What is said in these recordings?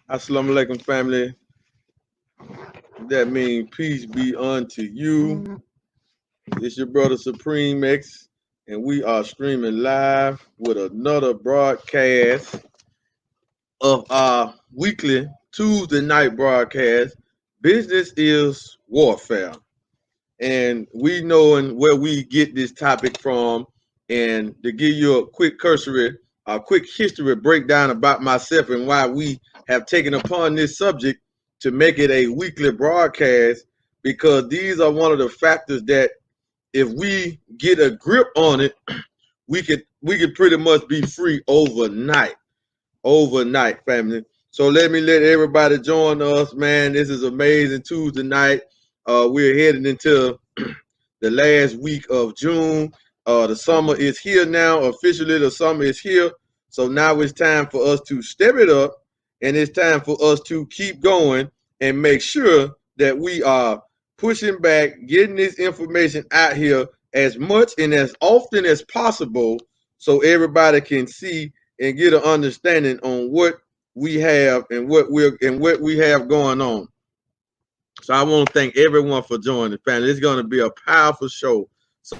Assalamu alaikum, family. That means peace be unto you. It's your brother Supreme X, and we are streaming live with another broadcast of our weekly Tuesday night broadcast. Business is warfare. And we knowing where we get this topic from, and to give you a quick history breakdown about myself and why we have taken upon this subject to make it a weekly broadcast, because these are one of the factors that if we get a grip on it, we could pretty much be free overnight. Overnight, family. So let everybody join us, man. This is amazing Tuesday night. We're heading into the last week of June. The summer is here now. Officially, the summer is here. So now it's time for us to step it up, and it's time for us to keep going and make sure that we are pushing back, getting this information out here as much and as often as possible so everybody can see and get an understanding on what we have and what we have going on. So I want to thank everyone for joining, family. It's going to be a powerful show. So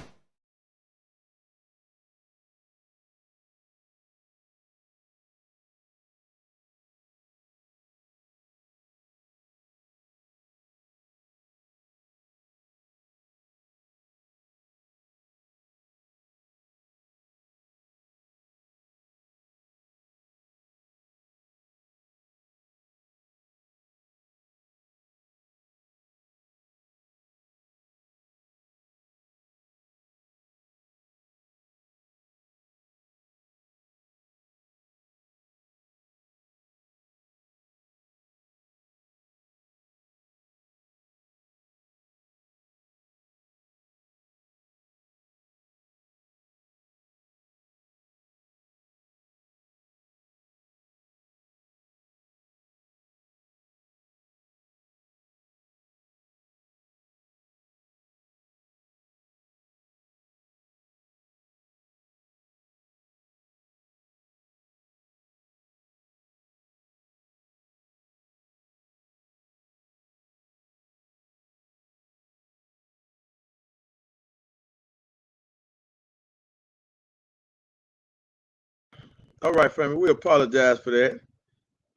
all right, family, we apologize for that.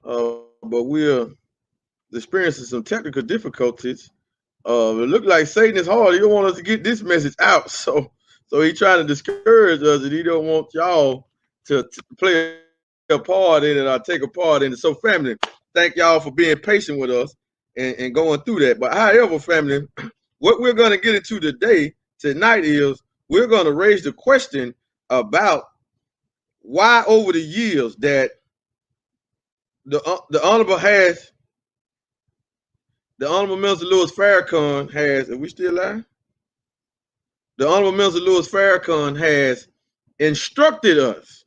But we're experiencing some technical difficulties. It looked like Satan is hard. He don't want us to get this message out. So he's trying to discourage us, and he don't want y'all to play a part in it or take a part in it. So, family, thank y'all for being patient with us and going through that. But however, family, what we're going to get into tonight is we're going to raise the question about why over the years that the honorable Minister Louis Farrakhan has. Are we still live? The honorable Minister Louis Farrakhan has instructed us,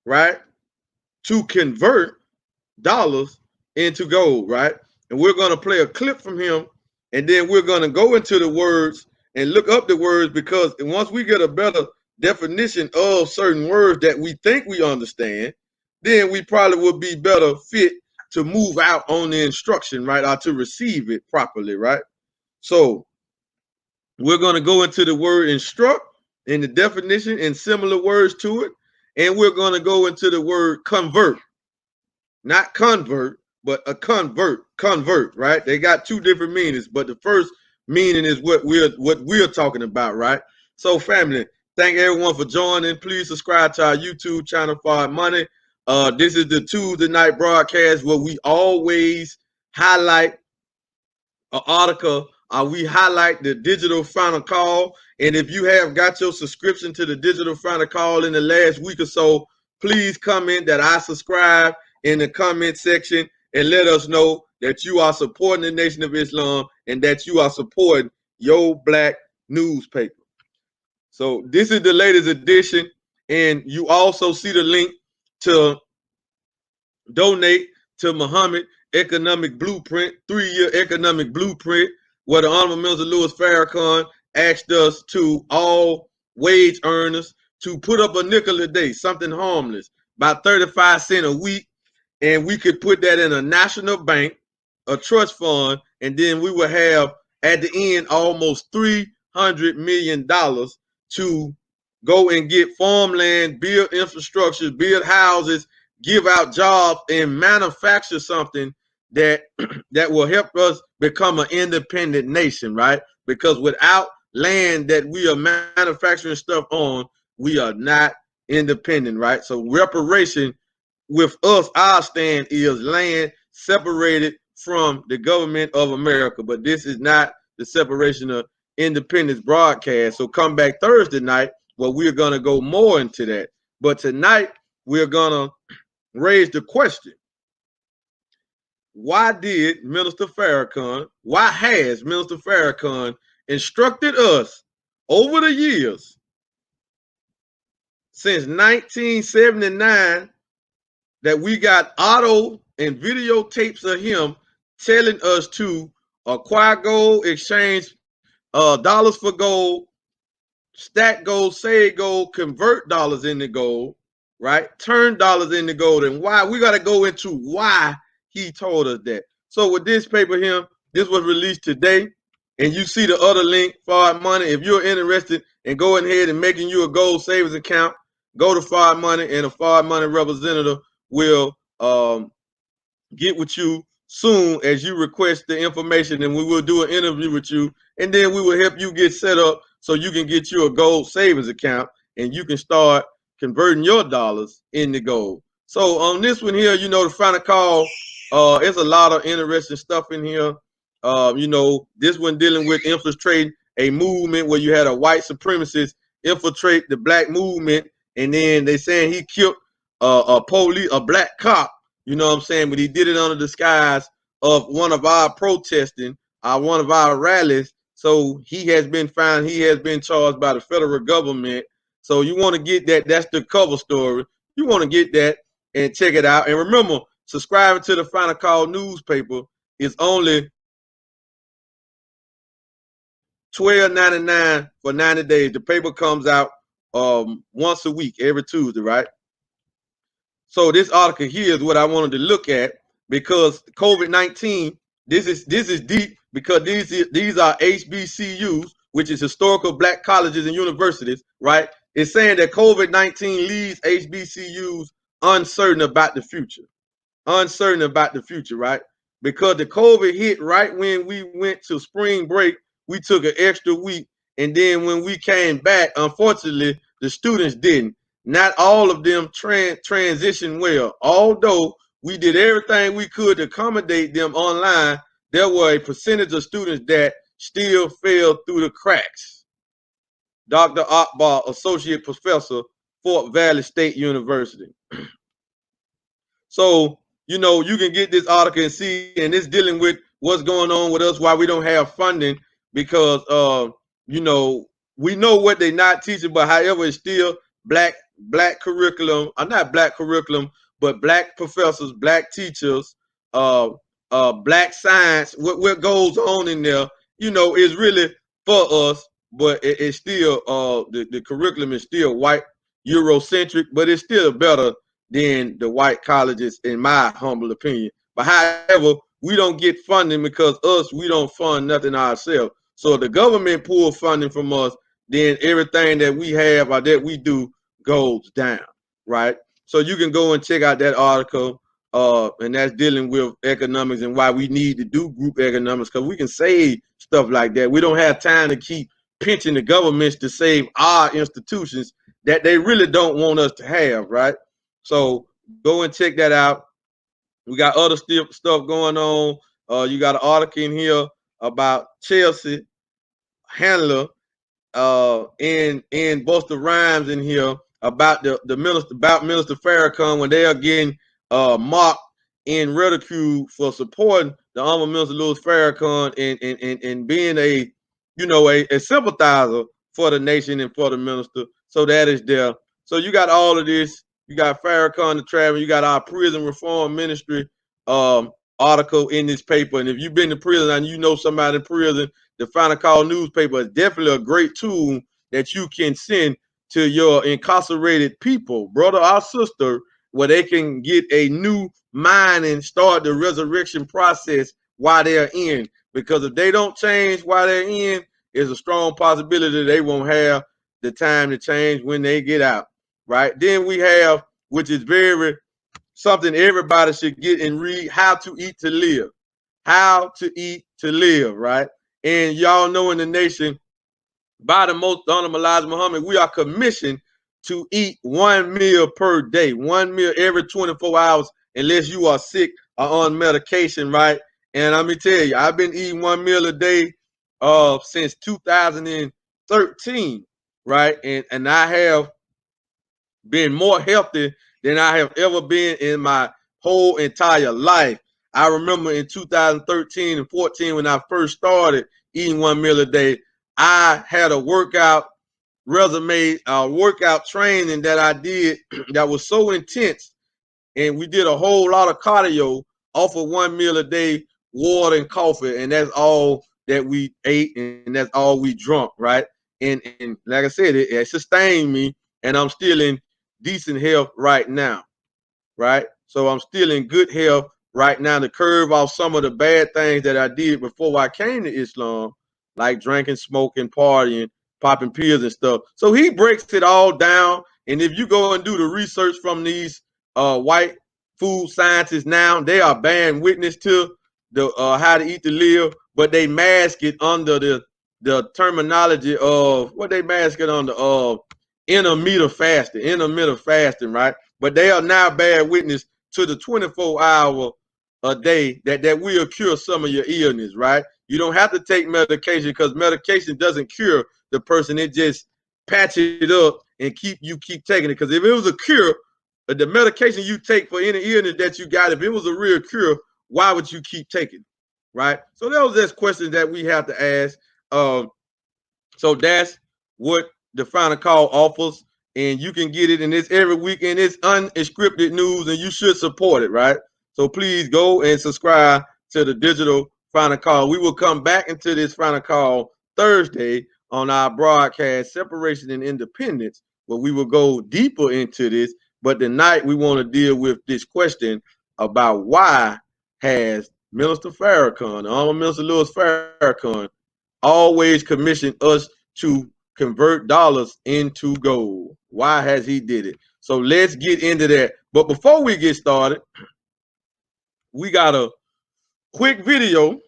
right, to convert dollars into gold, right? And we're going to play a clip from him, and then we're going to go into the words and look up the words, because once we get a better definition of certain words that we think we understand, then we probably will be better fit to move out on the instruction, right, or to receive it properly, right? So we're going to go into the word instruct and the definition and similar words to it, and we're going to go into the word convert. Not convert, but a convert, right? They got two different meanings, but the first meaning is what we're talking about, right? So, family, thank everyone for joining. Please subscribe to our YouTube channel for money. This is the Tuesday night broadcast where we always highlight an article. We highlight the digital final call, and if you have got your subscription to the digital final call in the last week or so, please comment that I subscribe in the comment section and let us know that you are supporting the Nation of Islam and that you are supporting your black newspaper. So this is the latest edition, and you also see the link to donate to Muhammad Economic Blueprint, 3-year economic blueprint, where the Honorable Minister Louis Farrakhan asked us to, all wage earners, to put up a nickel a day, something harmless, about 35 cents a week. and we could put that in a national bank, a trust fund, and then we would have at the end almost $300 million to go and get farmland, build infrastructure, build houses, give out jobs, and manufacture something that that will help us become an independent nation, right? Because without land that we are manufacturing stuff on, we are not independent, right? So reparation with us, our stand is land separated from the government of America. But this is not the separation of independence broadcast. So come back Thursday night where we're going to go more into that. But tonight we're going to raise the question. Why did Minister Farrakhan, why has Minister Farrakhan instructed us over the years since 1979 that we got auto and videotapes of him telling us to acquire gold, exchange dollars for gold, stack gold, save gold, convert dollars into gold, right? Turn dollars into gold. And why? We got to go into why he told us that. So with this paper here, this was released today. And you see the other link, Fard Money. If you're interested in going ahead and making you a gold savings account, go to Fard Money, and a Fard Money representative will get with you soon as you request the information, and we will do an interview with you, and then we will help you get set up so you can get you a gold savings account and you can start converting your dollars into gold. So on this one here, the final call, there's a lot of interesting stuff in here. This one dealing with infiltrating a movement where you had a white supremacist infiltrate the black movement, and then they saying he killed a black cop, you know what I'm saying? But he did it under the disguise of one of our protesting, one of our rallies. So he has been found, he has been charged by the federal government. So you want to get that, that's the cover story. You want to get that and check it out. And remember, subscribing to the Final Call newspaper is only $12.99 for 90 days. The paper comes out once a week, every Tuesday, right? So this article here is what I wanted to look at, because COVID-19, this is deep, because these are HBCUs, which is historical black colleges and universities, right? It's saying that COVID-19 leaves HBCUs uncertain about the future. Right? Because the COVID hit right when we went to spring break, we took an extra week, and then when we came back, unfortunately, the students didn't. Not all of them transitioned well. Although we did everything we could to accommodate them online, there were a percentage of students that still fell through the cracks. Dr. Akbar, Associate Professor, Fort Valley State University. So, you can get this article and see, and it's dealing with what's going on with us, why we don't have funding, because, we know what they're not teaching, but however, it's still black curriculum, not black curriculum, but black professors, black teachers, black science. What goes on in there, is really for us, but it's still the curriculum is still white Eurocentric, but it's still better than the white colleges, in my humble opinion. But however, we don't get funding because we don't fund nothing ourselves. So if the government pulls funding from us, then everything that we have or that we do goes down, right? So you can go and check out that article, and that's dealing with economics and why we need to do group economics, because we can save stuff like that. We don't have time to keep pinching the governments to save our institutions that they really don't want us to have, right? So go and check that out. We got other stuff going on. You got an article in here about Chelsea Handler in Busta Rhymes in here about the minister, about Minister Farrakhan, when they are getting mocked and ridiculed for supporting the Honorable Minister Louis Farrakhan and being a sympathizer for the nation and for the minister. So that is there. So you got all of this. You got Farrakhan the Traveler. You got our prison reform ministry article in this paper. And if you've been to prison and you know somebody in prison, the Final Call newspaper is definitely a great tool that you can send to your incarcerated people, brother or sister, where they can get a new mind and start the resurrection process while they're in. Because if they don't change while they're in, there's a strong possibility they won't have the time to change when they get out, right? Then we have, which is very something everybody should get and read, How to Eat to Live. How to Eat to Live, right? And y'all know in the nation, by the most honorable Elijah Muhammad, we are commissioned to eat one meal per day, one meal every 24 hours, unless you are sick or on medication, right? And let me tell you, I've been eating one meal a day since 2013, right? And I have been more healthy than I have ever been in my whole entire life. I remember in 2013 and 14 when I first started eating one meal a day, I had a workout resume, workout training that I did that was so intense, and we did a whole lot of cardio off of one meal a day, water and coffee, and that's all that we ate, and that's all we drunk, right? And like I said, it sustained me, and I'm still in decent health right now, right? So I'm still in good health right now to curb off some of the bad things that I did before I came to Islam, like drinking, smoking, partying, popping pills and stuff. So he breaks it all down. And if you go and do the research from these white food scientists now, they are bearing witness to the How to Eat to Live, but they mask it under the terminology of what they mask it under intermittent fasting, right? But they are now bearing witness to the 24-hour a day that will cure some of your illness, right? You don't have to take medication because medication doesn't cure the person. It just patch it up and keep taking it. Because if it was a cure, the medication you take for any illness that you got, if it was a real cure, why would you keep taking it, right? So those just questions that we have to ask. So that's what the Final Call offers, and you can get it, and it's every week, and it's unscripted news, and you should support it, right? So please go and subscribe to the digital Final Call. We will come back into this Final Call Thursday on our broadcast, Separation and Independence, where we will go deeper into this. But tonight we want to deal with this question about why has Minister Farrakhan, Honorable Minister Louis Farrakhan, always commissioned us to convert dollars into gold. Why has he did it? So let's get into that. But before we get started, we got a quick video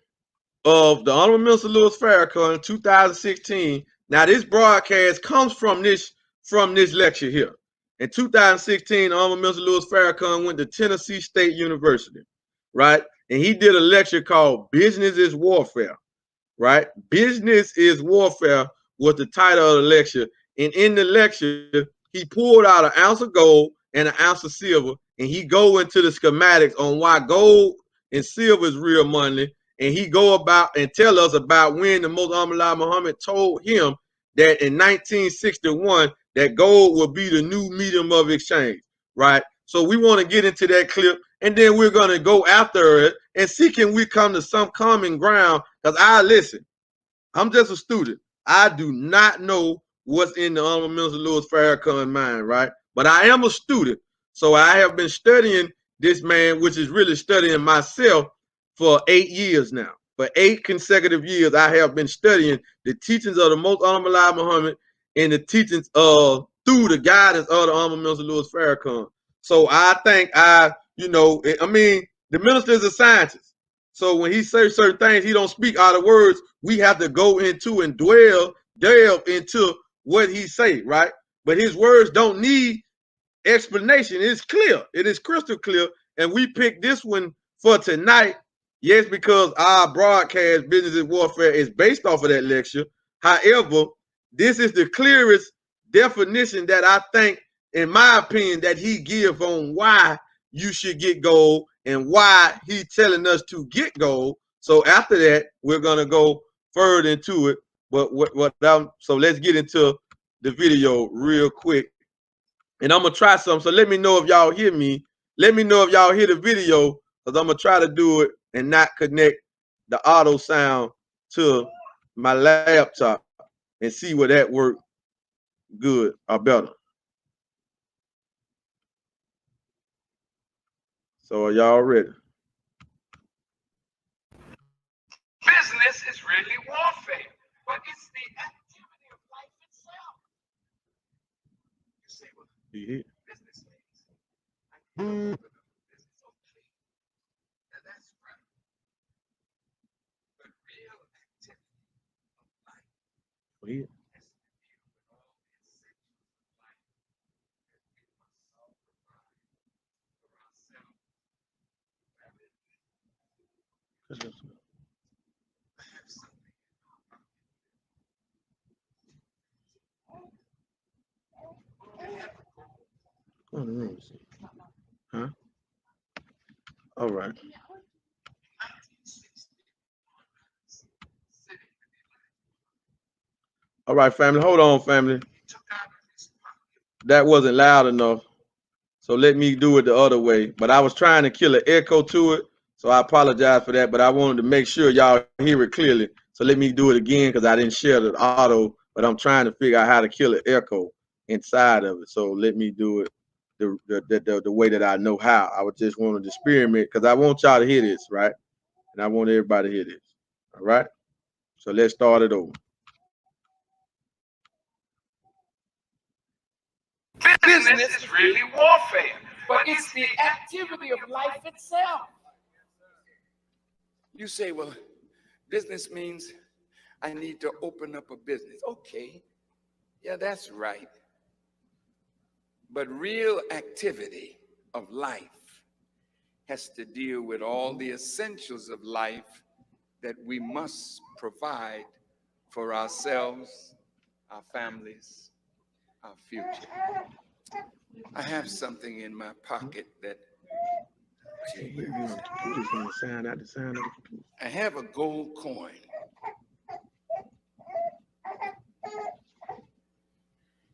of the Honorable Minister Louis Farrakhan in 2016. Now this broadcast comes from this lecture here. In 2016, Honorable Minister Louis Farrakhan went to Tennessee State University, right? And he did a lecture called Business is Warfare. Right? Business is Warfare was the title of the lecture. And in the lecture, he pulled out an ounce of gold and an ounce of silver, and he go into the schematics on why gold and silver is real money. And he go about and tell us about when the Most Honorable Muhammad told him that in 1961 that gold will be the new medium of exchange, right? So we want to get into that clip, and then we're going to go after it and see can we come to some common ground. Because I'm just a student. I do not know what's in the Honorable Minister Louis Farrakhan's mind, right? But I am a student. So I have been studying this man, which is really studying myself for 8 years now. For 8 consecutive years, I have been studying the teachings of the Most Honorable Muhammad and the teachings of through the guidance of the Honorable Minister Louis Farrakhan. So I think the minister is a scientist. So when he says certain things, he don't speak out of words. We have to go into and delve into what he say, right? But his words don't need explanation. It's clear. It is crystal clear. And we picked this one for tonight. Yes, because our broadcast Business and Warfare is based off of that lecture. However, this is the clearest definition that I think, in my opinion, that he give on why you should get gold and why he telling us to get gold. So after that, we're gonna go further into it. But so let's get into the video real quick. And I'm gonna try something. So let me know if y'all hear me. Let me know if y'all hear the video, because I'm gonna try to do it and not connect the auto sound to my laptop and see where that work good or better. So are y'all ready? Business is really warfare, but it's the activity of life itself. You say, well, business means I need to open up a business. Okay, now that's right. But real activity of life has to deal with all the essentials of life that we must all provide for ourselves. I have something in my pocket. Go in the room. Huh? All right. All right, family. Hold on, family. That wasn't loud enough. So let me do it the other way. But I was trying to kill an echo to it. So I apologize for that. But I wanted to make sure y'all hear it clearly. So let me do it again because I didn't share the auto. But I'm trying to figure out how to kill an echo inside of it. So let me do it the way that I know how. I would just want to experiment because I want y'all to hear this, right? And I want everybody to hear this. All right? So let's start it over. Business is really warfare, but it's the activity of life itself. You say, well, business means I need to open up a business. Okay, yeah, that's right. But real activity of life has to deal with all the essentials of life that we must provide for ourselves, our families, our future. I have something in my pocket that I have a gold coin.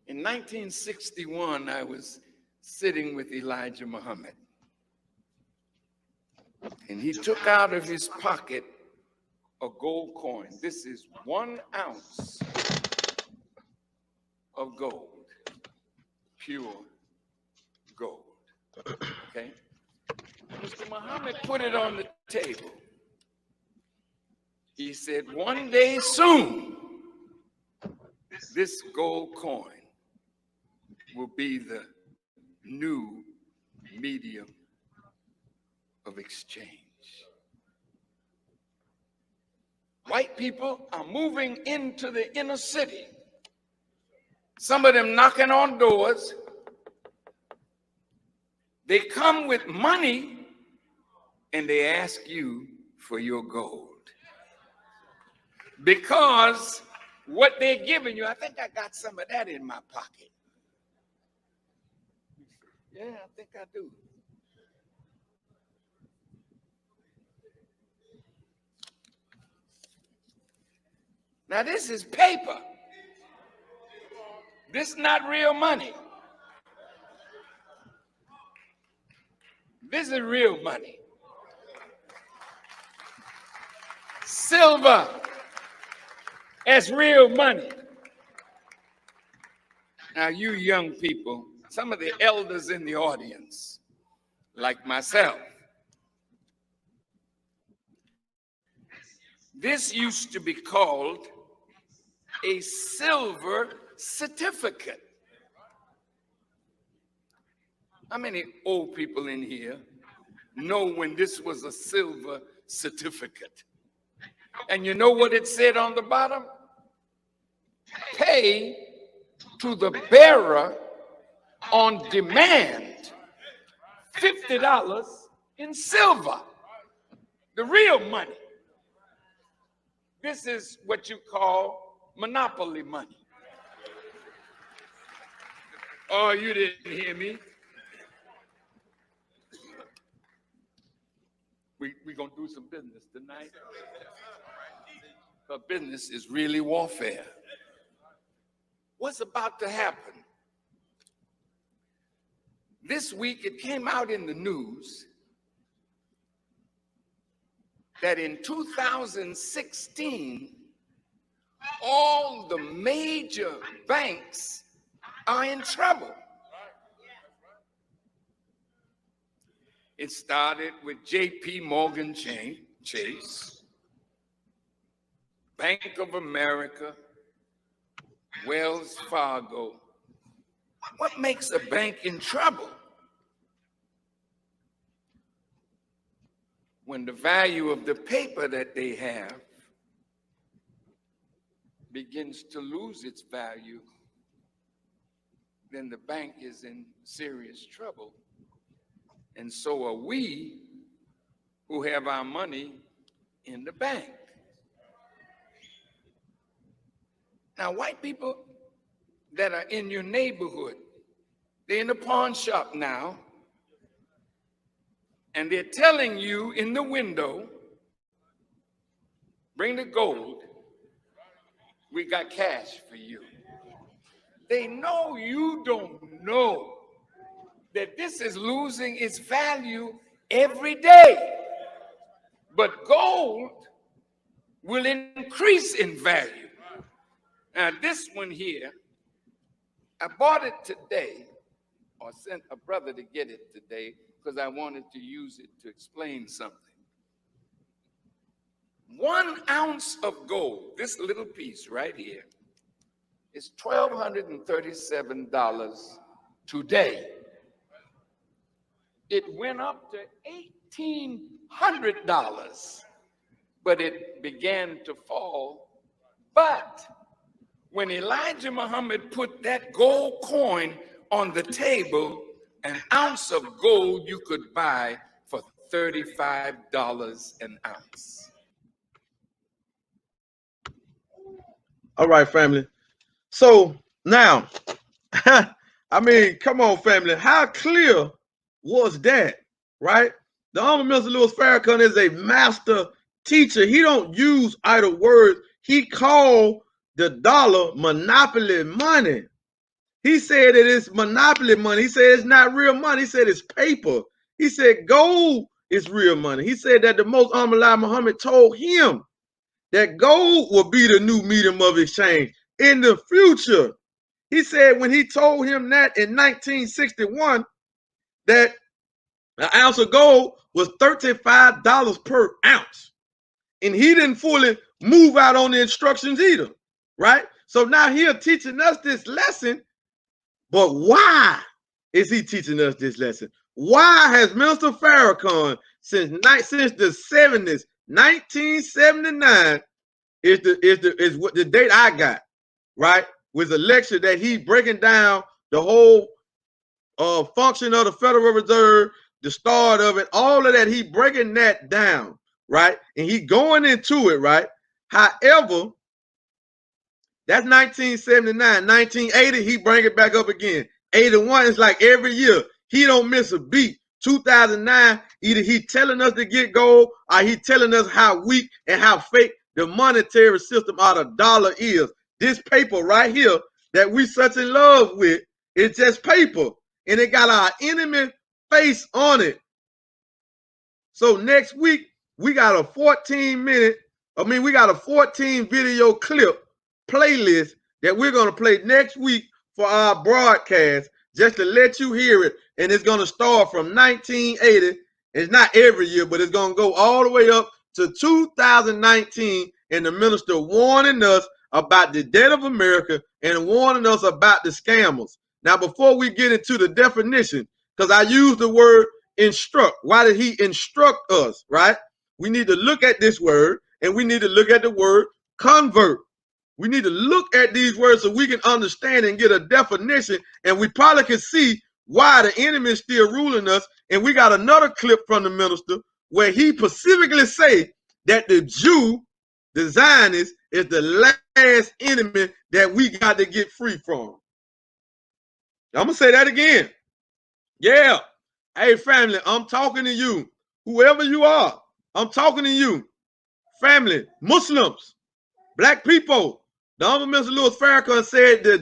In 1961, I was sitting with Elijah Muhammad, and he took out of his pocket a gold coin. This is 1 ounce of gold, pure gold. Okay? Mr. Muhammad put it on the table. He said, one day soon, this gold coin will be the new medium of exchange. White people are moving into the inner city. Some of them knocking on doors. They come with money and they ask you for your gold. Because what they're giving you, I think I got some of that in my pocket. Yeah, I think I do. Now this is paper. This is not real money. This is real money. Silver as real money. Now you young people, some of the elders in the audience, like myself, this used to be called a silver certificate. How many old people in here know when this was a silver certificate? And you know what it said on the bottom? Pay to the bearer on demand $50 in silver, the real money. This is what you call monopoly money. Oh, you didn't hear me. We're going to do some business tonight. But business is really warfare. What's about to happen? This week it came out in the news that in 2016, all the major banks are in trouble. It started with J.P. Morgan Chase, Bank of America, Wells Fargo. What makes a bank in trouble? When the value of the paper that they have begins to lose its value, then the bank is in serious trouble. And so are we who have our money in the bank. Now, white people that are in your neighborhood, they're in the pawn shop now, and they're telling you in the window, bring the gold, we got cash for you. They know you don't know that this is losing its value every day. But gold will increase in value. Now, this one here, I bought it today, or sent a brother to get it today, because I wanted to use it to explain something. 1 ounce of gold, this little piece right here, is $1,237 today. It went up to $1,800, but it began to fall. But when Elijah Muhammad put that gold coin on the table, an ounce of gold you could buy for $35 an ounce. All right, family. So now, I mean, come on, family. How clear was that, right? The Honorable Mr. Louis Farrakhan is a master teacher. He don't use idle words. He called the dollar monopoly money. He said it is monopoly money. He said it's not real money. He said it's paper. He said gold is real money. He said that the Most Honorable Elijah Muhammad told him that gold will be the new medium of exchange in the future. He said when he told him that in 1961, that an ounce of gold was $35 per ounce. And he didn't fully move out on the instructions either, right? So now he's teaching us this lesson, but why is he teaching us this lesson? Why has Mr. Farrakhan since the 70s, 1979 is what the date I got, right? Was a lecture that he breaking down the whole function of the Federal Reserve, the start of it, all of that. He breaking that down, right? And he going into it, right? However, that's 1979. 1980, he bring it back up again. 81 is like every year. He don't miss a beat. 2009, either he telling us to get gold or he telling us how weak and how fake the monetary system of the dollar is. This paper right here that we such in love with, it's just paper. And it got our enemy face on it. So next week, we got a 14 video clip playlist that we're going to play next week for our broadcast, just to let you hear it. And it's going to start from 1980. It's not every year, but it's going to go all the way up to 2019. And the minister warning us about the debt of America and warning us about the scammers. Now, before we get into the definition, because I use the word instruct. Why did he instruct us, right? We need to look at this word, and we need to look at the word convert. We need to look at these words so we can understand and get a definition, and we probably can see why the enemy is still ruling us. And we got another clip from the minister where he specifically say that the Jew, the Zionist, is the last enemy that we got to get free from. I'm going to say that again. Yeah. Hey, family, I'm talking to you. Whoever you are, I'm talking to you. Family, Muslims, black people. The Honorable Mr. Louis Farrakhan said the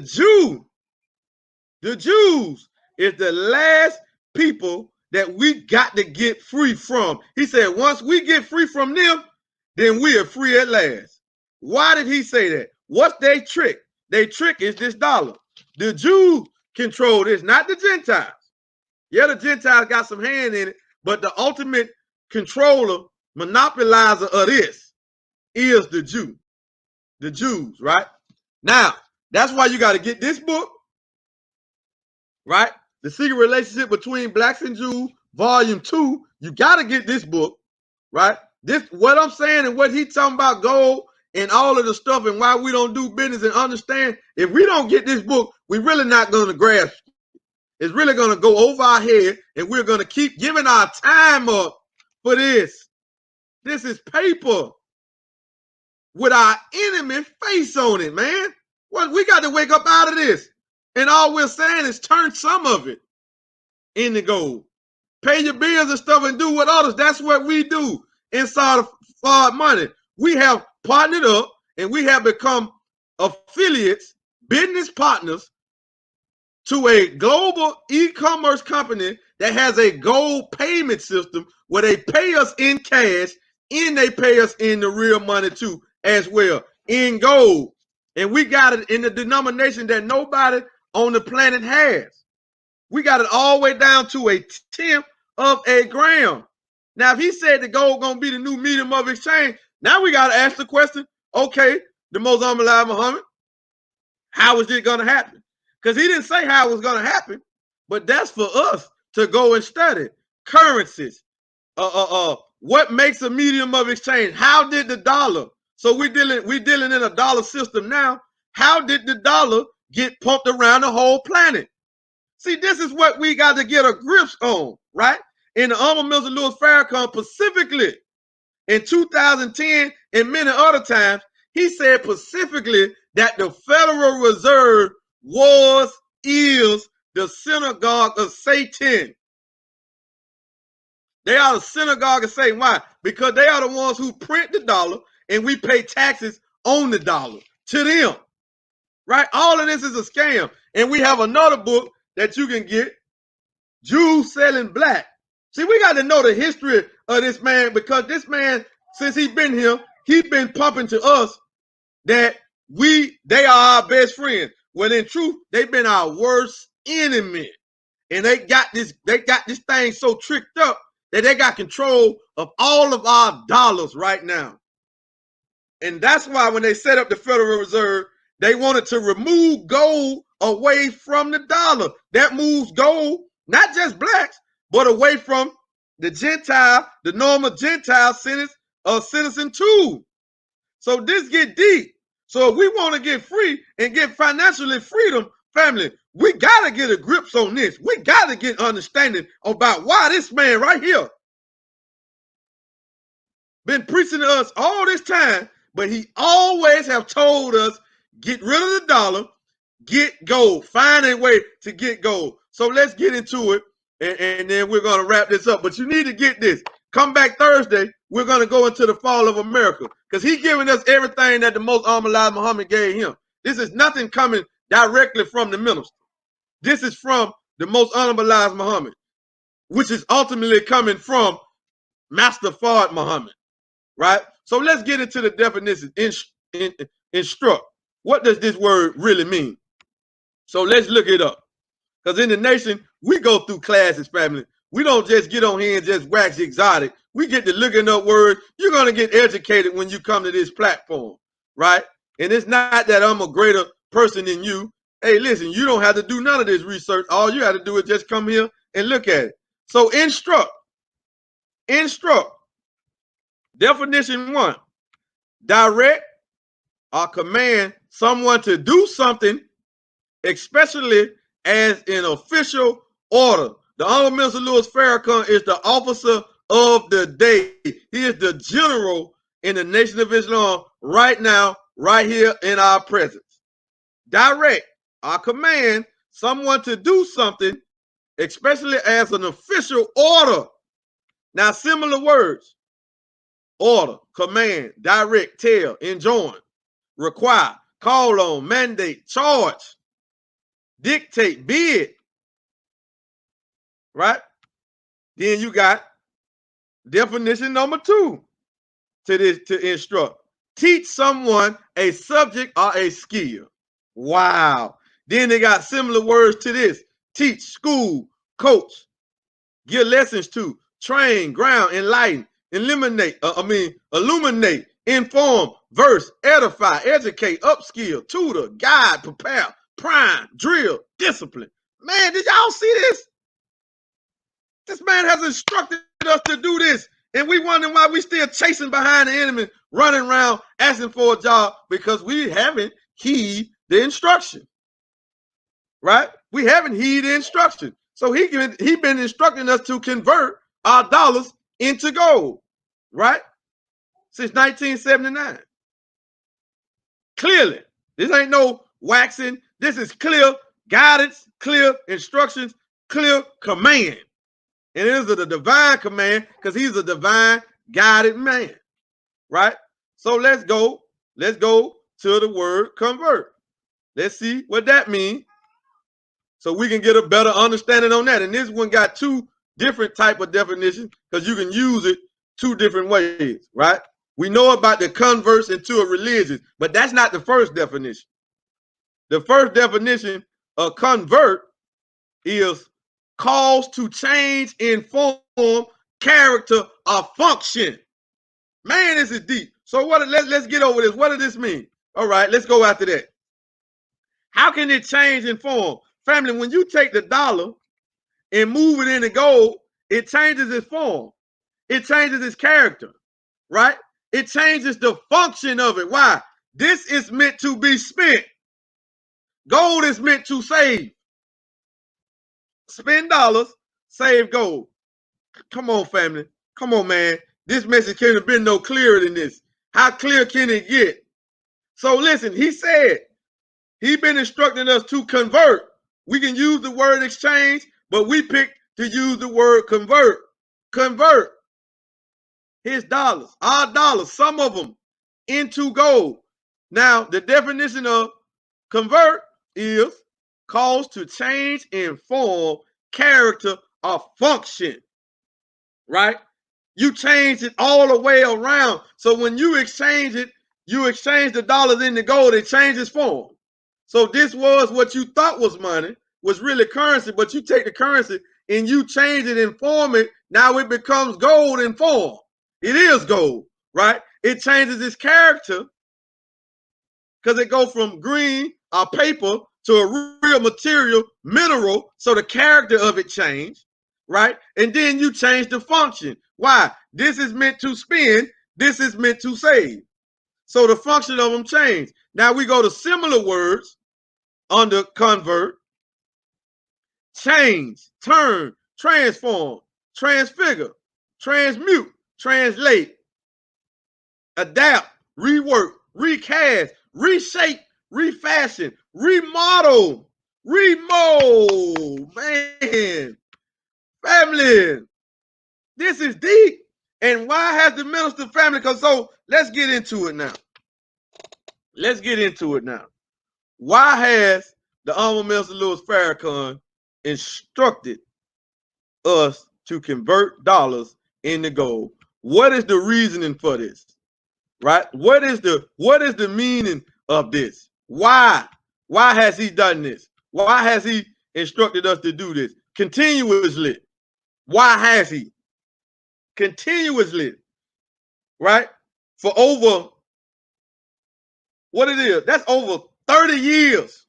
Jews is the last people that we got to get free from. He said once we get free from them, then we are free at last. Why did he say that? What's their trick? Their trick is this dollar. The Jews control this, not the Gentiles. Yeah, the Gentiles got some hand in it, But the ultimate controller, monopolizer of this is the Jew. The Jews, right? Now, that's why you got to get this book, right? The Secret Relationship Between Blacks and Jews, Volume 2. You got to get this book, right? This, what I'm saying and what he talking about gold and all of the stuff and why we don't do business and understand. If we don't get this book, we're really not going to grasp it. It's really going to go over our head, and we're going to keep giving our time up for this. This is paper with our enemy face on it, man. Well, we got to wake up out of this. And all we're saying is turn some of it into gold. Pay your bills and stuff and do what others. That's what we do inside of Fard Money. We have partnered up and we have become affiliates, business partners to a global e-commerce company that has a gold payment system where they pay us in cash and they pay us in the real money too as well, in gold. And we got it in the denomination that nobody on the planet has. We got it all the way down to a tenth of a gram. Now, if he said the gold gonna be the new medium of exchange, now we got to ask the question, okay, the Most Honorable Muhammad, how is it gonna happen? Because he didn't say how it was going to happen, but that's for us to go and study currencies. What makes a medium of exchange? How did the dollar? So we're dealing in a dollar system now. How did the dollar get pumped around the whole planet? See, this is what we got to get a grip on, right? In the Honorable Mr. Louis Farrakhan, specifically in 2010 and many other times, he said specifically that the Federal Reserve is the synagogue of Satan. They are the synagogue of Satan. Why? Because they are the ones who print the dollar and we pay taxes on the dollar to them. Right? All of this is a scam. And we have another book that you can get, Jews Selling Black. See, we got to know the history of this man, because this man, since he's been here, he's been pumping to us that they are our best friends. When in truth, they've been our worst enemy. And they got this thing so tricked up that they got control of all of our dollars right now. And that's why when they set up the Federal Reserve, they wanted to remove gold away from the dollar. That moves gold, not just blacks, but away from the Gentile, the normal Gentile citizen too. So this get deep. So if we want to get free and get financially freedom, family, we got to get a grip on this. We got to get understanding about why this man right here been preaching to us all this time, but he always have told us, get rid of the dollar, get gold, find a way to get gold. So let's get into it, and then we're going to wrap this up. But you need to get this. Come back Thursday, we're going to go into the fall of America, because he's giving us everything that the Most Honorable Muhammad gave him. This is nothing coming directly from the minister. This is from the Most Honorable Muhammad, which is ultimately coming from Master Fard Muhammad, right? So let's get into the definition. Instruct. What does this word really mean? So let's look it up. Because in the nation, we go through classes, family. We don't just get on here and just wax exotic. We get to looking up words. You're going to get educated when you come to this platform, right? And it's not that I'm a greater person than you. Hey, listen, you don't have to do none of this research. All you have to do is just come here and look at it. So instruct. Instruct. Definition 1. Direct or command someone to do something, especially as an official order. The Honorable Mr. Louis Farrakhan is the officer of the day. He is the general in the Nation of Islam right now, right here in our presence. Direct or command someone to do something, especially as an official order. Now, similar words: order, command, direct, tell, enjoin, require, call on, mandate, charge, dictate, bid. Right? Then you got definition number 2 to instruct. Teach someone a subject or a skill. Wow. Then they got similar words to this: teach, school, coach, give lessons to, train, ground, enlighten, illuminate, inform, verse, edify, educate, upskill, tutor, guide, prepare, prime, drill, discipline. Man, did y'all see this? This man has instructed us to do this. And we wondering why we still chasing behind the enemy, running around asking for a job because we haven't heeded the instruction. Right? We haven't heeded the instruction. So he been instructing us to convert our dollars into gold. Right? Since 1979. Clearly. This ain't no waxing. This is clear guidance, clear instructions, clear command. And it is a divine command because he's a divine guided man. Right? So let's go to the word convert. Let's see what that means so we can get a better understanding on that. And this one got two different type of definitions because you can use it two different ways, right? We know about the converts into a religion, but that's not the first definition. The first definition of convert is cause to change in form, character, or function. Man, this is deep. So let's get over this. What does this mean? All right, let's go after that. How can it change in form? Family, when you take the dollar and move it into gold, it changes its form. It changes its character, right? It changes the function of it. Why? This is meant to be spent. Gold is meant to save. Spend dollars, save gold. Come on, family. Come on, man. This message can't have been no clearer than this. How clear can it get? So listen, he said, he's been instructing us to convert. We can use the word exchange, but we picked to use the word convert. Convert his dollars, our dollars, some of them, into gold. Now, the definition of convert is cause to change in form, character, or function. Right? You change it all the way around. So when you exchange it, you exchange the dollars into gold, it changes form. So this was what you thought was money, was really currency, but you take the currency and you change it and form it. Now it becomes gold in form. It is gold, right? It changes its character because it goes from green or paper to a real material, mineral, so the character of it changed, right? And then you change the function. Why? This is meant to spend. This is meant to save. So the function of them change. Now we go to similar words under convert. Change, turn, transform, transfigure, transmute, translate, adapt, rework, recast, reshape, refashion, remodel, remold. Man, family, this is deep. And why has the minister family? Because so let's get into it now. Let's get into it now. Why has the Honorable Minister Louis Farrakhan instructed us to convert dollars into gold? What is the reasoning for this? Right? What is the meaning of this? Why? Why has he done this? Why has he instructed us to do this continuously? Why has he? Continuously, right? For over what it is, that's over 30 years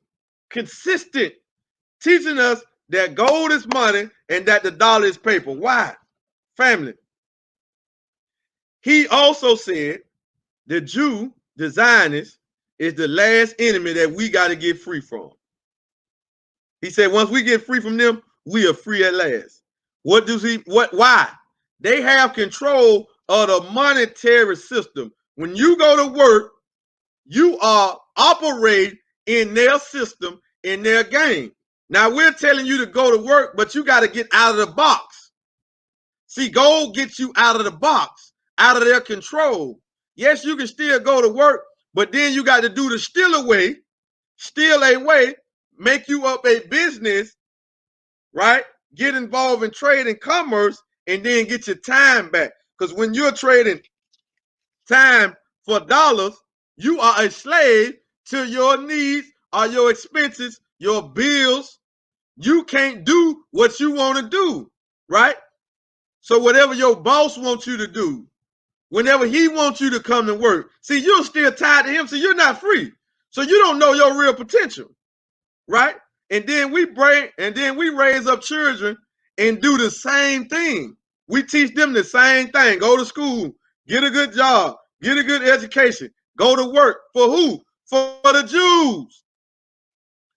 consistent teaching us that gold is money and that the dollar is paper. Why? Family. He also said the Jew, the Zionist, is the last enemy that we got to get free from. He said once we get free from them, we are free at last. Why? They have control of the monetary system. When you go to work, you are operating in their system, in their game. Now we're telling you to go to work, but you got to get out of the box. See, gold gets you out of the box, out of their control. Yes, you can still go to work, but then you got to do the steal away, make you up a business, right? Get involved in trade and commerce, and then get your time back. Because when you're trading time for dollars, you are a slave to your needs or your expenses, your bills. You can't do what you want to do, right? So whatever your boss wants you to do, whenever he wants you to come to work, see, you're still tied to him, so you're not free. So you don't know your real potential, right? And then we raise up children and do the same thing. We teach them the same thing. Go to school, get a good job, get a good education, go to work. For who? For the Jews.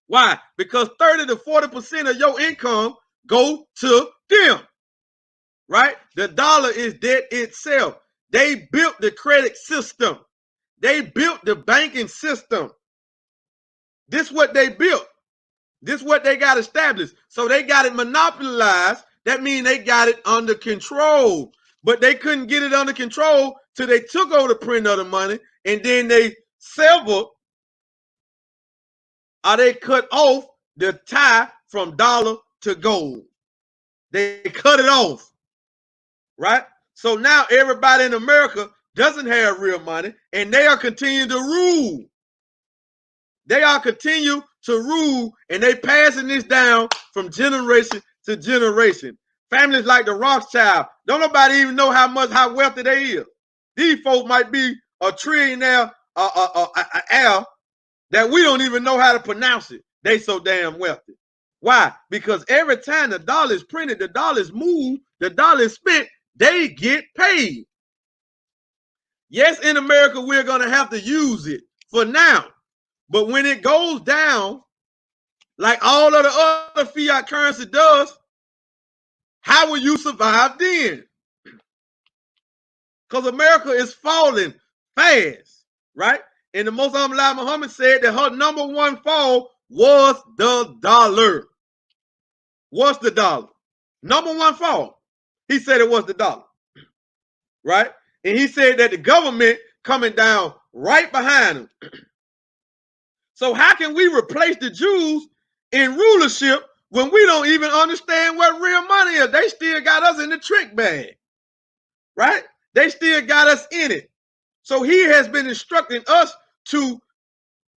Why? Because 30 to 40% of your income go to them, right? The dollar is debt itself. They built the credit system. They built the banking system. This is what they built. This is what they got established. So they got it monopolized. That means they got it under control. But they couldn't get it under control till they took over the print of the money, and then they severed or they cut off the tie from dollar to gold. They cut it off, right? So now everybody in America doesn't have real money, and they are continuing to rule. They are continue to rule, and they passing this down from generation to generation. Families like the Rothschild, don't nobody even know how wealthy they is. These folks might be a trillionaire heir that we don't even know how to pronounce it. They so damn wealthy. Why? Because every time the dollar is printed, the dollar is moved, the dollar is spent, they get paid. Yes, in America, we're going to have to use it for now. But when it goes down, like all of the other fiat currency does, how will you survive then? Because America is falling fast, right? And the Most Honorable Muhammad said that her number one fall was the dollar. Was the dollar. Number one fall. He said it was the dollar, right? And he said that the government coming down right behind him. So how can we replace the Jews in rulership when we don't even understand what real money is? They still got us in the trick bag, right? They still got us in it. So he has been instructing us to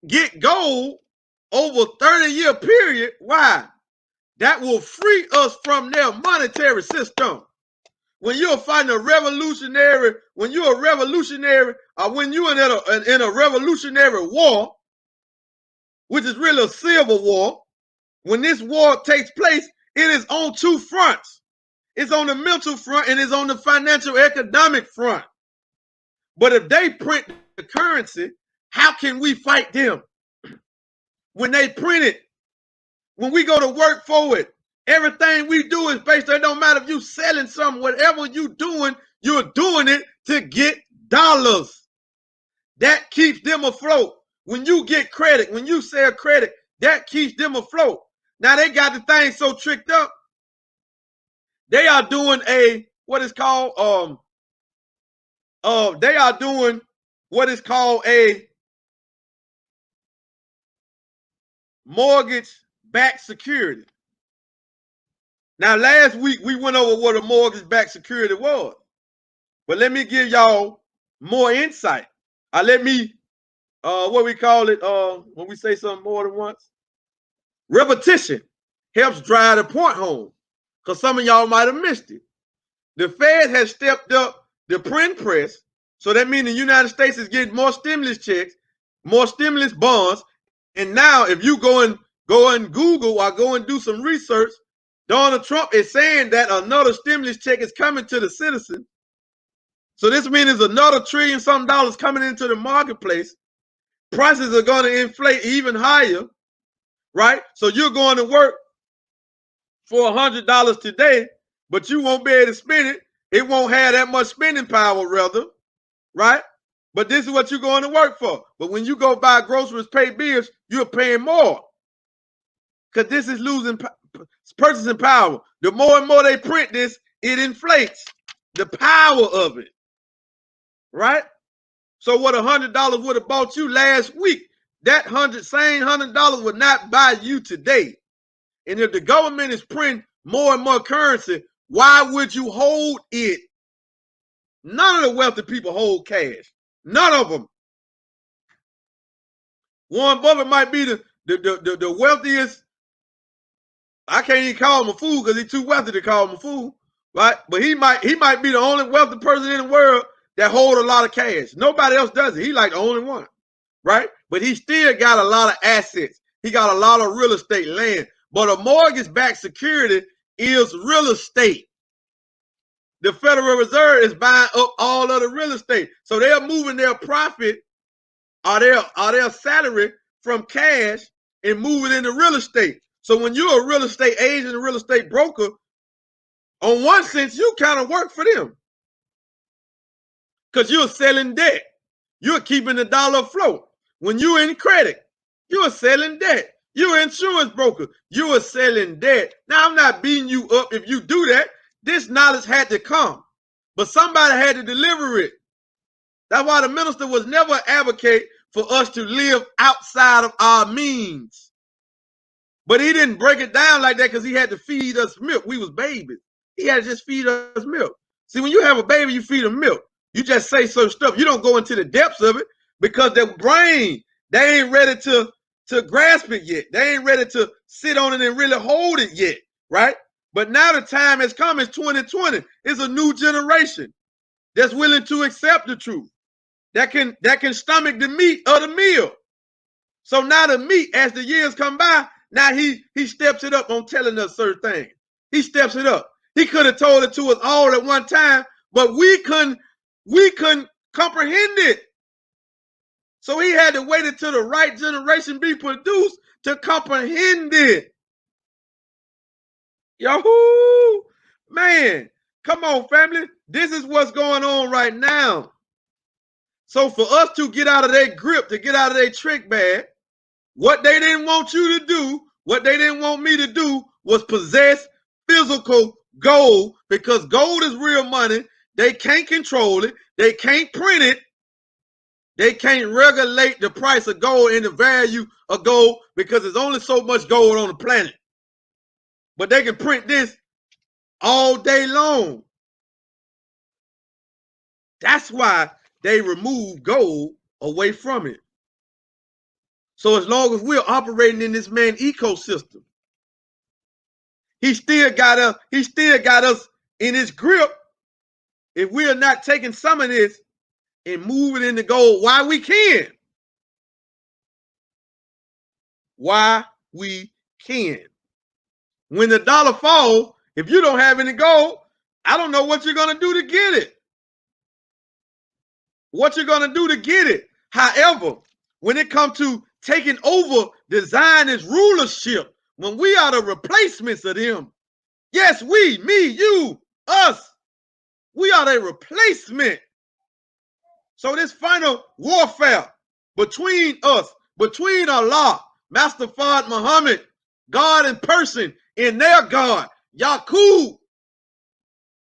get gold over a 30-year period. Why? That will free us from their monetary system. When you're fighting a revolutionary, when you're a revolutionary, or when you're in a revolutionary war, which is really a civil war, when this war takes place, it is on two fronts. It's on the mental front and it's on the financial economic front. But if they print the currency, how can we fight them? When they print it, when we go to work for it, everything we do is based on, it don't matter if you're selling something, whatever you're doing it to get dollars. That keeps them afloat. When you get credit, when you sell credit, that keeps them afloat. Now they got the thing so tricked up. They are doing what is called a mortgage-backed security. Now last week we went over what a mortgage-backed security was. But let me give y'all more insight. Let me what we call it when we say something more than once. Repetition helps drive the point home, because some of y'all might have missed it. The Fed has stepped up the print press, so that means the United States is getting more stimulus checks, more stimulus bonds, and now if you go and Google or go and do some research, Donald Trump is saying that another stimulus check is coming to the citizen. So this means there's another $1 trillion coming into the marketplace. Prices are going to inflate even higher, right? So you're going to work for $100 today, but you won't be able to spend it. It won't have that much spending power, rather, right? But this is what you're going to work for. But when you go buy groceries, pay bills, you're paying more, because this is losing purchasing power. The more and more they print this, it inflates the power of it, right? So what $100 would have bought you last week, that same $100 would not buy you today. And if the government is printing more and more currency, why would you hold it? None of the wealthy people hold cash. None of them. Warren Buffett might be the wealthiest. I can't even call him a fool because he's too wealthy to call him a fool. right? But he might be the only wealthy person in the world that hold a lot of cash. Nobody else does it. He like the only one, right? But he still got a lot of assets. He got a lot of real estate land. But a mortgage-backed security is real estate. The Federal Reserve is buying up all of the real estate. So they're moving their profit or their salary from cash and moving into real estate. So when you're a real estate agent, a real estate broker, on one sense, you kind of work for them because you're selling debt. You're keeping the dollar afloat. When you're in credit, you're selling debt. You're an insurance broker. You are selling debt. Now, I'm not beating you up if you do that. This knowledge had to come, but somebody had to deliver it. That's why the minister was never advocate for us to live outside of our means. But he didn't break it down like that because he had to feed us milk. We was babies. He had to just feed us milk. See, when you have a baby, you feed them milk. You just say certain stuff. You don't go into the depths of it because their brain, they ain't ready to grasp it yet. They ain't ready to sit on it and really hold it yet, right? But now the time has come. It's 2020. It's a new generation that's willing to accept the truth, that can stomach the meat of the meal. So now the meat, as the years come by, now he steps it up on telling us certain things. He steps it up. He could have told it to us all at one time, but we couldn't comprehend it. So he had to wait until the right generation be produced to comprehend it. Yahoo! Man, come on, family. This is what's going on right now. So for us to get out of their grip, to get out of their trick bag, what they didn't want you to do, what they didn't want me to do was possess physical gold, because gold is real money. They can't control it. They can't print it. They can't regulate the price of gold and the value of gold because there's only so much gold on the planet. But they can print this all day long. That's why they remove gold away from it. So as long as we're operating in this man ecosystem, he still got us in his grip. If we are not taking some of this and moving into gold, why we can. Why we can. When the dollar falls, if you don't have any gold, I don't know what you're going to do to get it. What you're going to do to get it. However, when it comes to taking over the Zionist rulership, when we are the replacements of them, yes, we, me, you, us, we are the replacement. So this final warfare between us, between Allah, Master Fard Muhammad, God in person, and their God, Yaqub,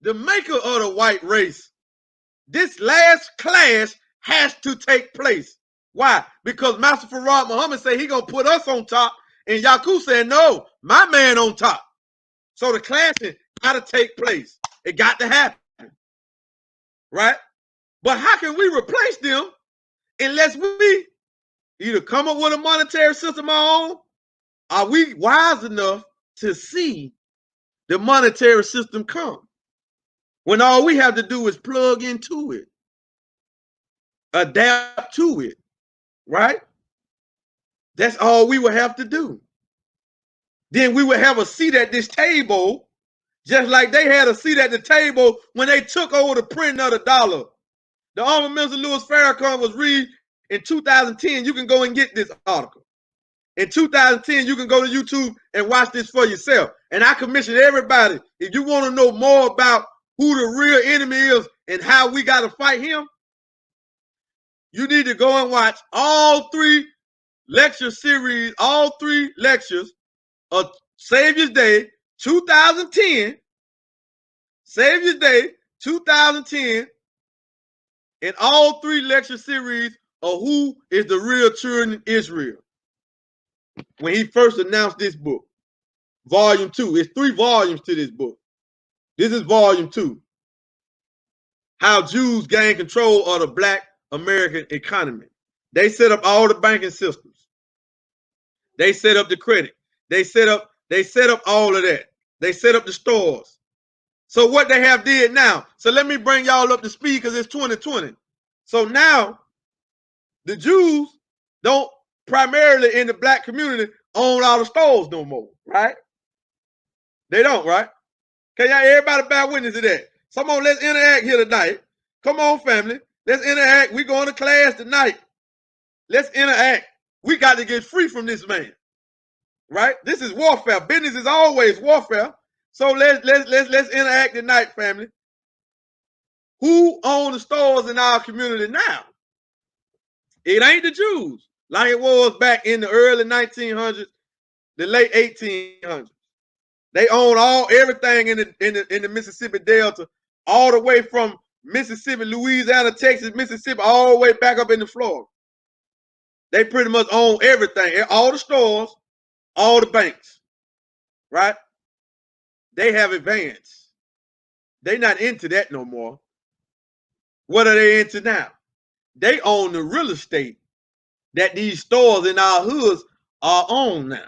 the maker of the white race, this last clash has to take place. Why? Because Master Fard Muhammad said he gonna put us on top, and Yaqub said, no, my man on top. So the clashing got to take place. It got to happen, right? But how can we replace them unless we either come up with a monetary system of our own? Are we wise enough to see the monetary system come when all we have to do is plug into it, adapt to it, right? That's all we would have to do. Then we would have a seat at this table, just like they had a seat at the table when they took over the printing of the dollar. The Honorable Minister Louis Farrakhan was read in 2010. You can go and get this article. In 2010, you can go to YouTube and watch this for yourself. And I commission everybody, if you want to know more about who the real enemy is and how we got to fight him, you need to go and watch all 3 lecture series, all 3 lectures of Savior's Day 2010, Savior's Day 2010, and all 3 lecture series of who is the real children of Israel. When he first announced this book, volume 2, it's 3 volumes to this book. This is volume 2. How Jews gain control of the Black American economy. They set up all the banking systems. They set up the credit. They set up all of that. They set up the stores. So what they have did now. So let me bring y'all up to speed because it's 2020. So now the Jews don't primarily in the black community own all the stores no more, right? They don't, right? Can y'all everybody bear witness to that? Come on, let's interact here tonight. Come on, family. Let's interact. We going to class tonight. Let's interact. We got to get free from this man. Right? This is warfare. Business is always warfare. So let's interact tonight, family. Who owns the stores in our community now? It ain't the Jews, like it was back in the early 1900s, the late 1800s. They own everything in the Mississippi Delta, all the way from Mississippi, Louisiana, Texas, Mississippi, all the way back up into Florida. They pretty much own everything, all the stores, all the banks, right? They have advanced. They're not into that no more. What are they into now? They own the real estate that these stores in our hoods are on now.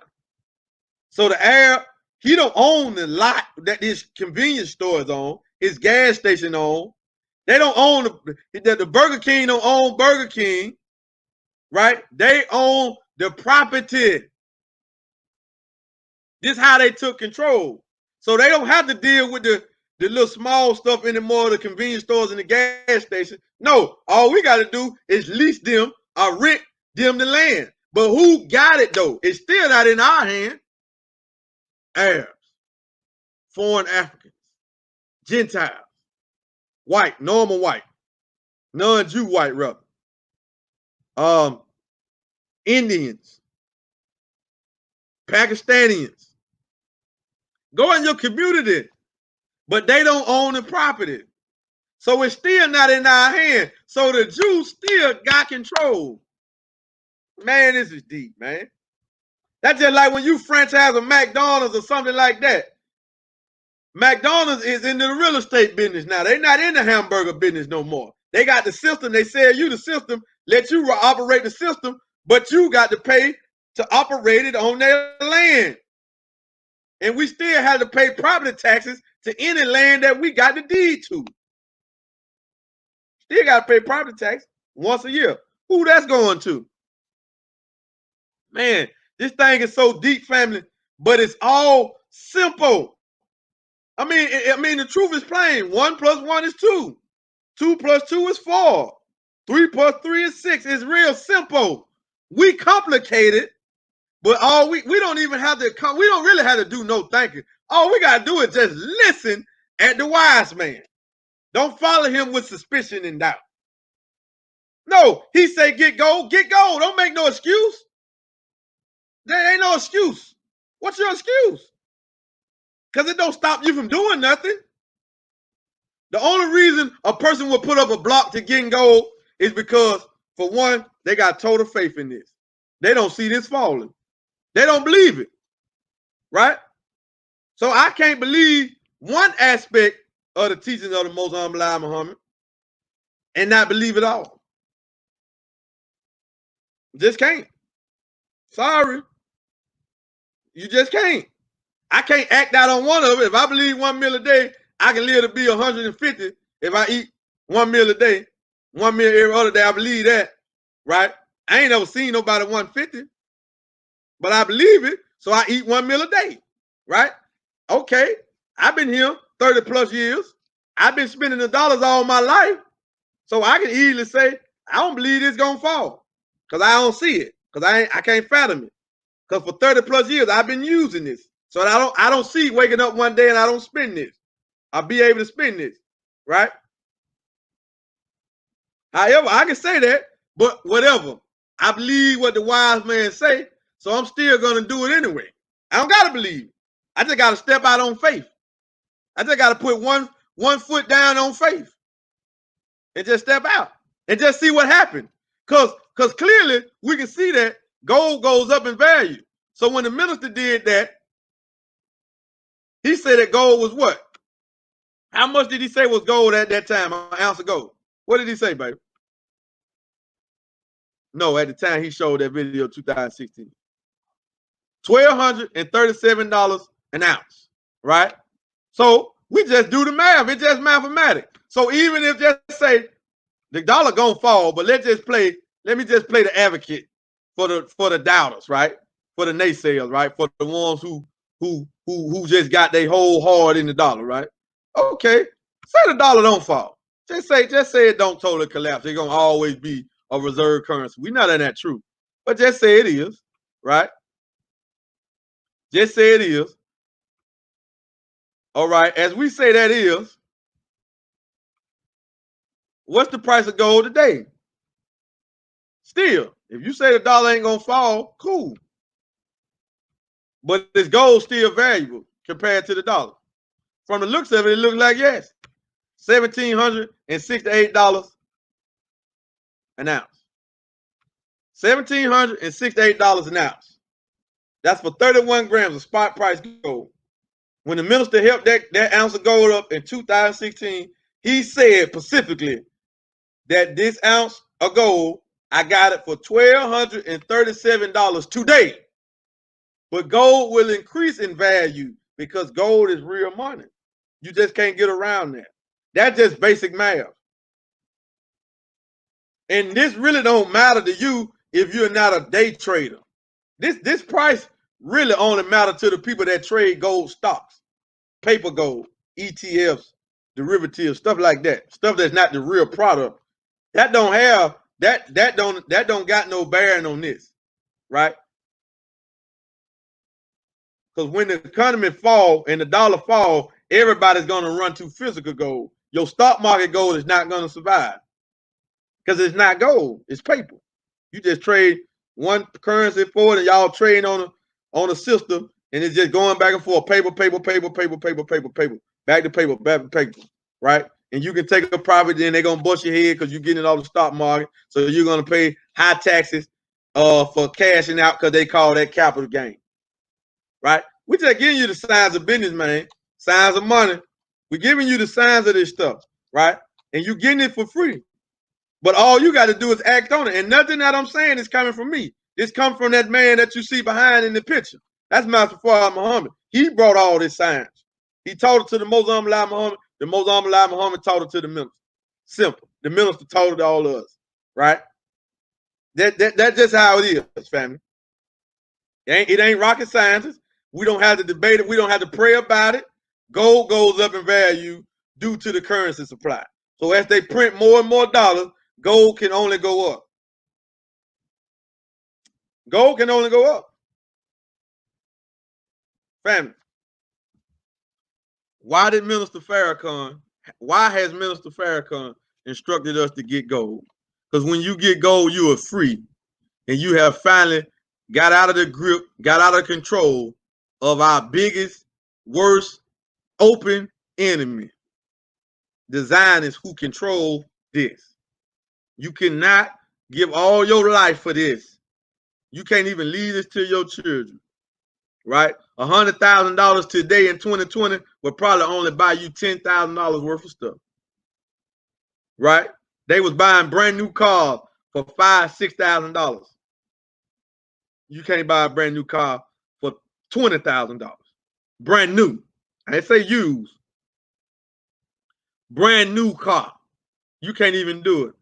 So the Arab, he don't own the lot that this convenience store is on, his gas station on. They don't own the Burger King don't own Burger King, right? They own the property. This is how they took control. So they don't have to deal with the little small stuff anymore, the convenience stores and the gas station. No, all we got to do is lease them or rent them the land. But who got it though? It's still not in our hand. Arabs, foreign Africans, Gentiles, white, normal white, non-Jew white rather, Indians, Pakistanians. Go in your community, but they don't own the property. So it's still not in our hand. So the Jews still got control. Man, this is deep, man. That's just like when you franchise a McDonald's or something like that. McDonald's is in the real estate business now. They're not in the hamburger business no more. They got the system. They sell you the system, let you operate the system, but you got to pay to operate it on their land. And we still have to pay property taxes to any land that we got the deed to. Still got to pay property tax once a year. Who that's going to? Man, this thing is so deep, family, but it's all simple. I mean, the truth is plain. 1 + 1 is 2. 2 + 2 is 4. 3 + 3 is 6. It's real simple. We complicate it, but all we don't even have to come. We don't really have to do no thinking. All we gotta do is just listen at the wise man. Don't follow him with suspicion and doubt. No, he say get gold, get gold. Don't make no excuse. There ain't no excuse. What's your excuse? Because it don't stop you from doing nothing. The only reason a person will put up a block to get gold is because, for one, they got total faith in this. They don't see this falling. They don't believe it, right? So I can't believe one aspect of the teachings of the Most Honorable Muhammad and not believe it all. Just can't. Sorry. You just can't. I can't act out on one of it. If I believe 1 meal a day, I can live to be 150 if I eat 1 meal a day. 1 meal every other day, I believe that, right? I ain't never seen nobody 150, but I believe it, so I eat 1 meal a day, right? Okay, I've been here 30 plus years. I've been spending the dollars all my life, so I can easily say, I don't believe it's going to fall because I don't see it, because I can't fathom it. Because for 30 plus years, I've been using this. So I don't see waking up one day and I don't spend this. I'll be able to spend this, right? However, I can say that, but whatever. I believe what the wise man say, so I'm still going to do it anyway. I don't got to believe. I just got to step out on faith. I just got to put one foot down on faith and just step out and just see what happens. Because clearly we can see that gold goes up in value. So when the minister did that, he said that gold was what? How much did he say was gold at that time, an ounce of gold? What did he say, baby? No, at the time he showed that video, 2016. $1,237 an ounce, right? So We just do the math. It's just mathematics. So even if just say the dollar gonna fall, but let me just play the advocate for the doubters, right? For the naysayers, right? For the ones who just got their whole heart in the dollar, right? Okay, say the dollar don't fall. Just say it don't totally collapse. It's gonna always be a reserve currency. We're not in that truth, but just say it is, right? Just say it is. All right, as we say that is, what's the price of gold today? Still, if you say the dollar ain't gonna fall, cool. But is gold still valuable compared to the dollar? From the looks of it, it looks like yes. $1,768 an ounce. $1,768 an ounce. That's for 31 grams of spot price gold. When the minister helped that ounce of gold up in 2016, he said specifically that this ounce of gold, I got it for $1,237 today. But gold will increase in value because gold is real money. You just can't get around that. That's just basic math. And this really don't matter to you if you're not a day trader. This price really only matter to the people that trade gold stocks, paper gold, ETFs, derivatives, stuff like that. Stuff that's not the real product. That don't have that don't got no bearing on this, right? Because when the economy fall and the dollar fall, everybody's going to run to physical gold. Your stock market gold is not going to survive because it's not gold, it's paper. You just trade one currency for it, and y'all trading on a system, and it's just going back and forth, paper, back to paper, right? And you can take a profit, then they're gonna bust your head because you're getting it off the stock market, so you're gonna pay high taxes for cashing out because they call that capital gain, right? We just giving you the signs of business, man, signs of money. We're giving you the signs of this stuff, right? And you're getting it for free. But all you got to do is act on it. And nothing that I'm saying is coming from me. It's come from that man that you see behind in the picture. That's Master Fard Muhammad. He brought all this science. He taught it to the Moshe Muhammad. The Moshe Muhammad taught it to the minister. Simple. The minister taught it to all of us, right? That's just how it is, family. It ain't rocket science. We don't have to debate it. We don't have to pray about it. Gold goes up in value due to the currency supply. So as they print more and more dollars, gold can only go up. Gold can only go up. Family. Why has Minister Farrakhan instructed us to get gold? Because when you get gold, you are free. And you have finally got out of the grip, got out of control of our biggest, worst, open enemy. The Zionists who control this. You cannot give all your life for this. You can't even leave this to your children, right? $100,000 today in 2020 would probably only buy you $10,000 worth of stuff, right? They was buying brand new cars for $5,000, $6,000. You can't buy a brand new car for $20,000. Brand new. I didn't say used. Brand new car. You can't even do it.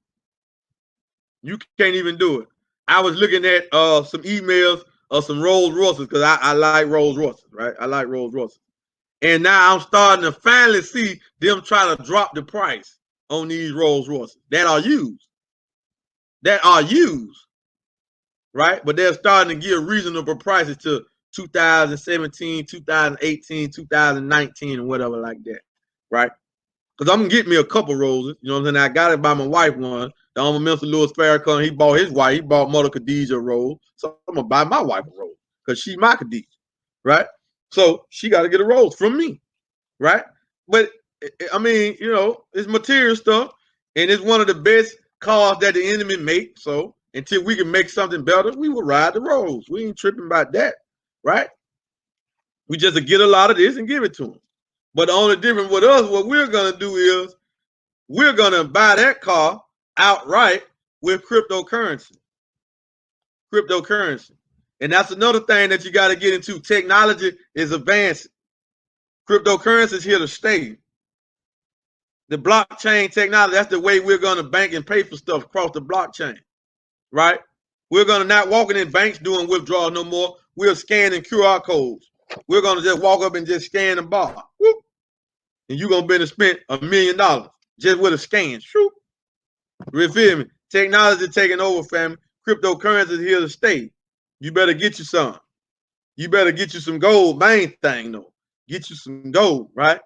You can't even do it. I was looking at some emails of some Rolls Royces because I like Rolls Royces, right? I like Rolls Royces. And now I'm starting to finally see them try to drop the price on these Rolls Royces that are used. Right? But they're starting to give reasonable prices to 2017, 2018, 2019, and whatever like that, right? Because I'm going to get me a couple roses. You know what I'm saying? I got it by my wife one. The Honorable Minister Louis Farrakhan, he bought his wife. He bought Mother Khadijah a rose. So I'm going to buy my wife a rose because she's my Khadijah, right? So she got to get a rose from me, right? But, I mean, you know, it's material stuff. And it's one of the best cars that the enemy make. So until we can make something better, we will ride the rose. We ain't tripping about that, right? We just get a lot of this and give it to them. But the only difference with us, what we're going to do is we're going to buy that car outright with cryptocurrency. And that's another thing that you got to get into. Technology is advancing. Cryptocurrency is here to stay. The blockchain technology, that's the way we're going to bank and pay for stuff across the blockchain, right? We're going to not walking in banks doing withdrawals no more. We're scanning QR codes. We're going to just walk up and just scan the bar. Whoop. And you're going to be able to spend $1 million just with a scan. Shoot. You feel me? Technology taking over, family. Cryptocurrency is here to stay. You better get you some. You better get you some gold. Main thing, though. Get you some gold, right?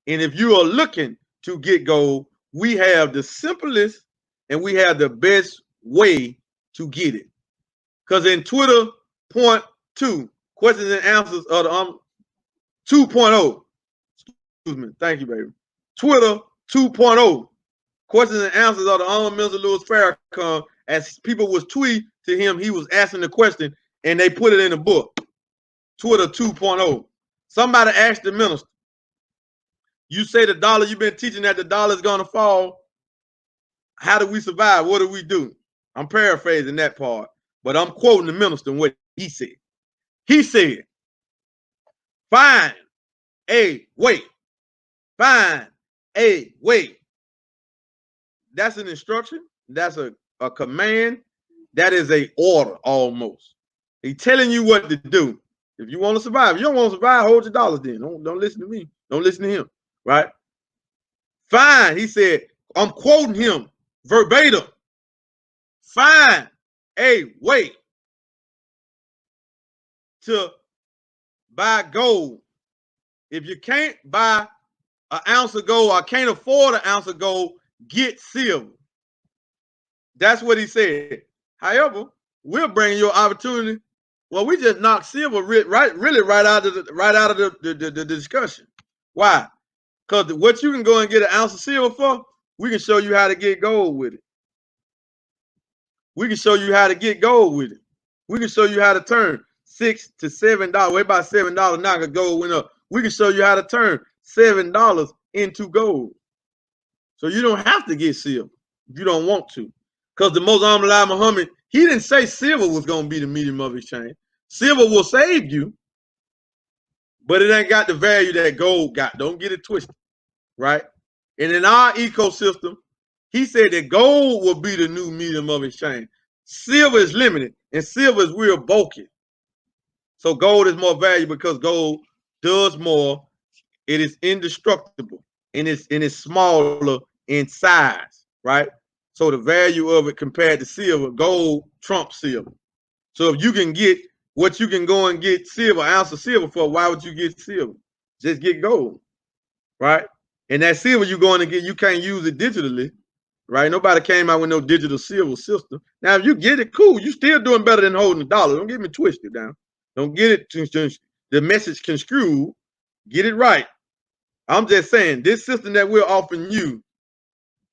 And if you are looking to get gold, we have the simplest and we have the best way to get it. Because in Twitter, point 2, questions and answers of the 2.0. Excuse me. Thank you, baby. Twitter 2.0. Questions and answers of the Honorable Louis Farrakhan. As people was tweet to him, he was asking the question, and they put it in the book. Twitter 2.0. Somebody asked the minister, you say the dollar, you've been teaching that the dollar is going to fall. How do we survive? What do we do? I'm paraphrasing that part, but I'm quoting the minister and what he said. He said, find a way. Find a way. That's an instruction. That's a command. That is an order almost. He's telling you what to do. If you want to survive, if you don't want to survive, hold your dollars then. Don't listen to me. Don't listen to him. Right? Fine. He said, I'm quoting him verbatim. Find a way to buy gold. If you can't buy an ounce of gold or can't afford an ounce of gold, get silver. That's what he said. However, we're bringing you an opportunity. Well, we just knocked silver really right out of the discussion. Why? Because what you can go and get an ounce of silver for, we can show you how to get gold with it. We can show you how to get gold with it. We can show you how to turn $6 to $7. Way about $7 now because gold went up. We can show you how to turn $7 into gold. So you don't have to get silver if you don't want to. Because the Most Honorable Muhammad, he didn't say silver was going to be the medium of exchange. Silver will save you, but it ain't got the value that gold got. Don't get it twisted, right? And in our ecosystem, he said that gold will be the new medium of exchange. Silver is limited, and silver is real bulky. So gold is more valuable because gold does more. It is indestructible, and it's smaller in size, right? So the value of it compared to silver, gold trumps silver. So if you can get what you can go and get silver, an ounce of silver for, why would you get silver? Just get gold, right? And that silver you're going to get, you can't use it digitally, right? Nobody came out with no digital silver system. Now, if you get it, cool. You're still doing better than holding a dollar. Don't get me twisted down. Don't get it the message construed. Get it right. I'm just saying, this system that we're offering you,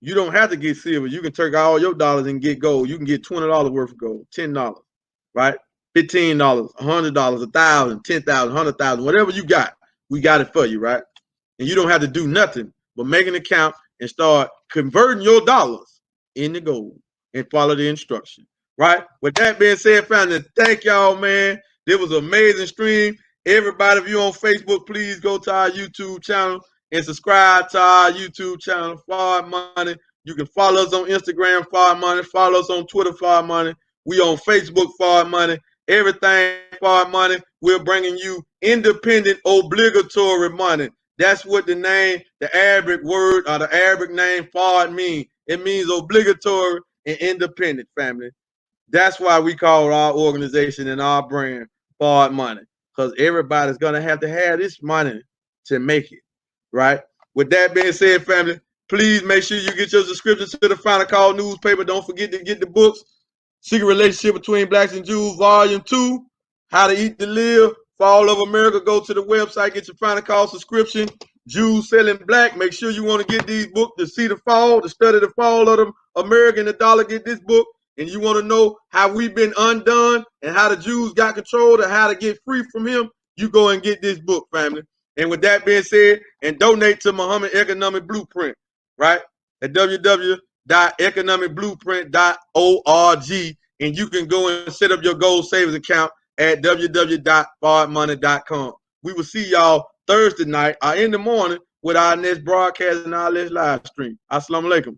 you don't have to get silver. You can take all your dollars and get gold. You can get $20 worth of gold, $10, right? $15, $100, $1,000, $10,000, $100,000, whatever you got, we got it for you, right? And you don't have to do nothing but make an account and start converting your dollars into gold and follow the instruction, right? With that being said, family, thank y'all, man. This was an amazing stream. Everybody, if you're on Facebook, please go to our YouTube channel and subscribe to our YouTube channel, Forward Money. You can follow us on Instagram, Forward Money. Follow us on Twitter, Forward Money. We on Facebook, Forward Money. Everything Forward Money. We're bringing you independent, obligatory money. That's what the name, the Arabic word or the Arabic name Forward means. It means obligatory and independent, family. That's why we call our organization and our brand Forward Money, because everybody's going to have this money to make it, right? With that being said, family, please make sure you get your subscription to the Final Call newspaper. Don't forget to get the books, Secret Relationship Between Blacks and Jews, Volume 2, How to Eat to Live, Fall of America. Go to the website, get your Final Call subscription. Jews Selling Black. Make sure you want to get these books to see the fall, to study the fall of the American, the dollar. Get this book. And you want to know how we've been undone and how the Jews got controlled and how to get free from him, you go and get this book, family. And with that being said, and donate to Muhammad Economic Blueprint, right? At www.economicblueprint.org. And you can go and set up your gold savings account at www.forwardmoney.com. We will see y'all Thursday night or in the morning with our next broadcast and our next live stream. Assalamu alaikum.